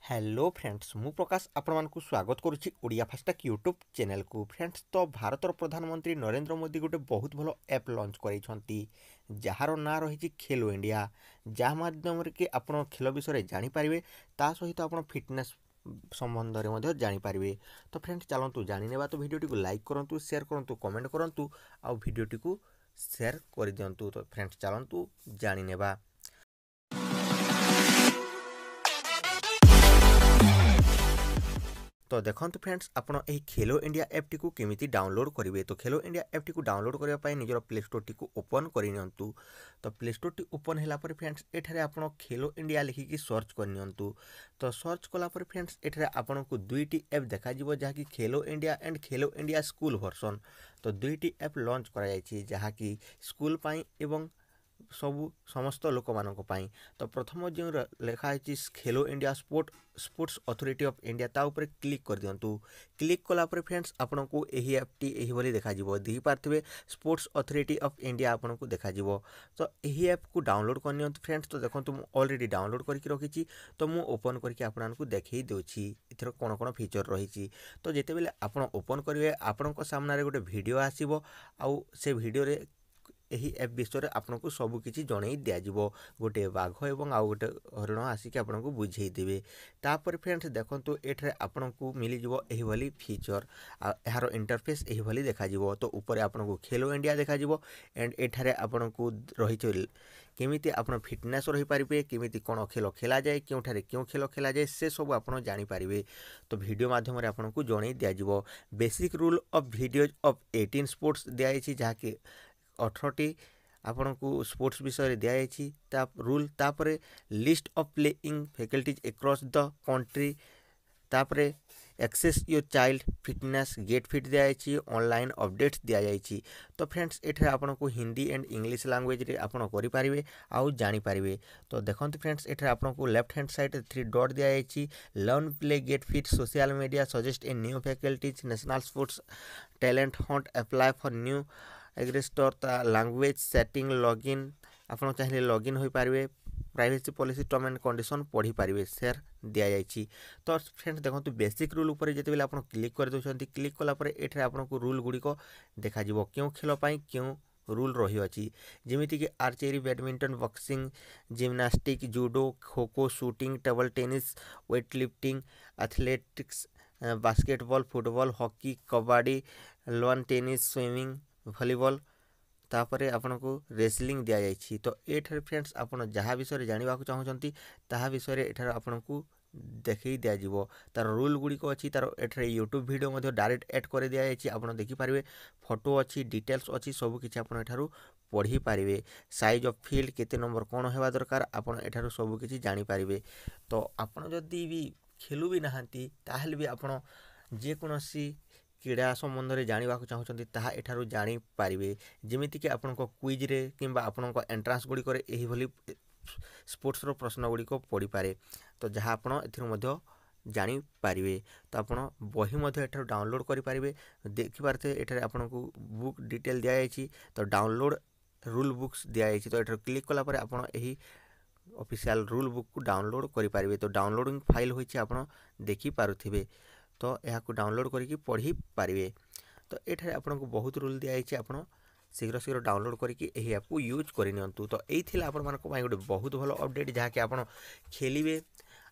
Hello friends मु प्रकाश आपको स्वागत करुच्ची ओडिया फास्टैग यूट्यूब चैनल को। फ्रेंड्स तो भारतर प्रधानमंत्री नरेंद्र मोदी गोटे बहुत भल ऐप लॉन्च कर जार ना रही खेलो इंडिया, जहाँ माध्यम कि आप खेल विषय जानीपर ता सहित आप फिटनेस संबंध में जानीपर। तो फ्रेंड्स चलतु जाने तो भिडियोटी को लाइक करूँ, शेयर करूँ, कमेंट करूँ आउ भिडियोटी को शेयर कर दिंतु। तो फ्रेंड्स चलतु जाने। तो देखो फ्रेंड्स आपड़ यही खेलो इंडिया ऐप टी केमी डाउनलोड करेंगे। तो खेलो इंडिया ऐप टी डाउनलोड करने निजर प्ले स्टोर टी ओपन करनी। तो प्ले स्टोर टी ओपन होगापर फ्रेंड्स एठारे आपण खेलो इंडिया लिखिकी सर्च करनी। तो सर्च कलापर फ्रेंड्स एठारे आपन को दुईटी ऐप देखा जहाँकि खेलो India and Khelo India school version. तो दुईटी ऐप लॉन्च कराई स्कूल पाई एवं सबू समस्त लोक मानी। तो प्रथम जो लिखाई खेलो India sports authority of India ता ऊपर क्लिक कर दिंतु। क्लिक कलापर फ्रेंड्स आपन को यही ऐपटी यही देखा देखी पारे स्पोर्ट्स अथॉरिटी ऑफ इंडिया आपन को देखा। तो यही ऐप को डाउनलोड करनी फ्रेंड्स। तो देखो मुझे ऑलरेडी डाउनलोड करके रखी। तो मुझे ओपन करके आपको देखई दूसरी इथर कौन कौन फीचर रही। तो जिते बेले आप ओपन करेंगे आपण सामने गोटे वीडियो आसो आउ से वीडियो रे यही ऐप विषय आपको सबकि जन दिज्व। गोटे बाघ और आउ गोटे हरिण आसिक आपको बुझेदेवे। तापर फ्रेंड्स देखो ये आपन को मिलଯିव यही फीचर यार इंटरफेस यही देखा। तो ऊपर आपको खेलो इंडिया देखा एंड एठारे आपन को रही केमिति आपन फिटनेस रही पारे, केमिति कौन खेल खेला जाए, क्योंठारे क्यों खेल खेला जाए से सब आपन जानीपारे। तो वीडियो माध्यम आपन को जन दिज्व। Basic rule of videos of 18 sports दिखाई जहाँकि 18टी आपन को स्पोर्ट्स विषय दिखाई रूल। तापरे list of playing faculties across the country. तापरे access your child fitness get fit दिखाई ऑनलाइन अपडेट्स दिखाई। तो फ्रेंड्स एठे आपन को हिंदी एंड इंग्लिश लैंग्वेज रे आपन करि पारिबे आउ जानि पारिबे। तो देखंतु फ्रेंड्स एठे आपन को लेफ्ट हैंड साइड 3 डॉट दिखाई learn play get fit social media suggest a new faculties national sports talent hunt apply for new एग्रेस्टर लैंग्वेज सेटिंग लॉगिन आपन चाहिए लॉगिन हो पारे। Privacy policy term and condition पढ़ी पारे शेयर दिखाई। तो फ्रेंड्स देखो बेसिक रूल उपर जिते आप क्लिक कर दौरान क्लिक कलापर ये आपको रूल गुड़िक देखा क्यों खेल पाई क्यों रूल रही अच्छी जमीती कि archery badminton boxing gymnastic judo kho kho shooting table tennis weight lifting athletics basketball football hockey kabaddi lawn tennis swimming volleyball तापरे आपन को रेसलिंग दिया जाइए। तो ये फ्रेंड्स आपन जहाँ विषय जानवा चाहते ता विषय एठार आपन को देखई दिज्व। तार रूल गुड़िक अच्छी तार एठार यूट्यूब वीडियो डायरेक्ट ऐड कर दि जाइए। आप देखिपारे फोटो अच्छी डिटेल्स अच्छी सबकि आप पढ़ी पारे। साइज ऑफ फील्ड केते नंबर कौन होगा दरकार आपन एठार सबकि जानीपारे। तो आपन जदि भी खेलु भी नहांती ताहले भी आपन जेकोसी क्रीड़ा संबंध में जानवा चाहते ताहा एठारू जानीपारे। जमीती कि आपण क्विज रे किंबा आपण एंट्रांस गुड़िक यही स्पोर्ट्स प्रश्न गुड़िक पढ़ी पारे। तो जहाँ आपड़ ए जानीपारे। तो आपड़ बही एठार डाउनलोड करेंगे देखिपारे एठार आपन को बुक डिटेल दिखाई। तो डाउनलोड रूल बुक्स दिखाई। तो एठार क्लिक कलापर आपड़ यही ऑफिशियल रूल बुक को डाउनलोड करेंगे। तो डाउनलोडिंग फाइल होइछि आपड़ देखि पारुथिबे। तो यह डाउनलोड करके पढ़ी पारे। तो ये आपन को बहुत रूल दिखाई आप शीघ्र शीघ्र डाउनलोड करके यही ऐप को यूज करनी। तो यही आपण गोटे बहुत भल अपडेट जहाँकि आप खेलिए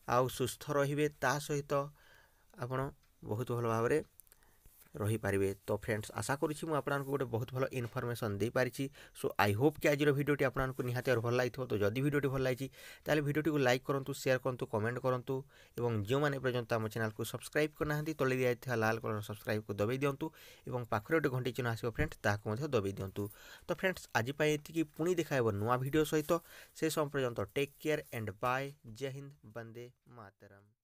आउ सुस्थ रे ता सहित आपण बहुत भल भाव रही पारे। तो फ्रेंड्स आशा करुँची आपको गोटे बहुत भल information they पारिछि। So I hope कि आज वीडियोटी आपको निहाती और भल लगी। तो जदि वीडियोटी भल लगी ताले वीडियोटी को लाइक करूँ शेयर करूँ कमेंट करूँ और जो मैंने पर्यंत आम चैनल को सब्सक्राइब करना तले दिखाई लाल कलर सब्सक्राइब को दबाई दिंतु और पाखरे गोटे घंटी चिन्ह आसो फ्रेंड्स ताकू दबाई दिंतु। तो फ्रेंड्स आज ये पुणी देखा नुआ वीडियो सहित से समय पर्यंत टेक केयर एंड बाय। जय हिंद वंदे मातरम।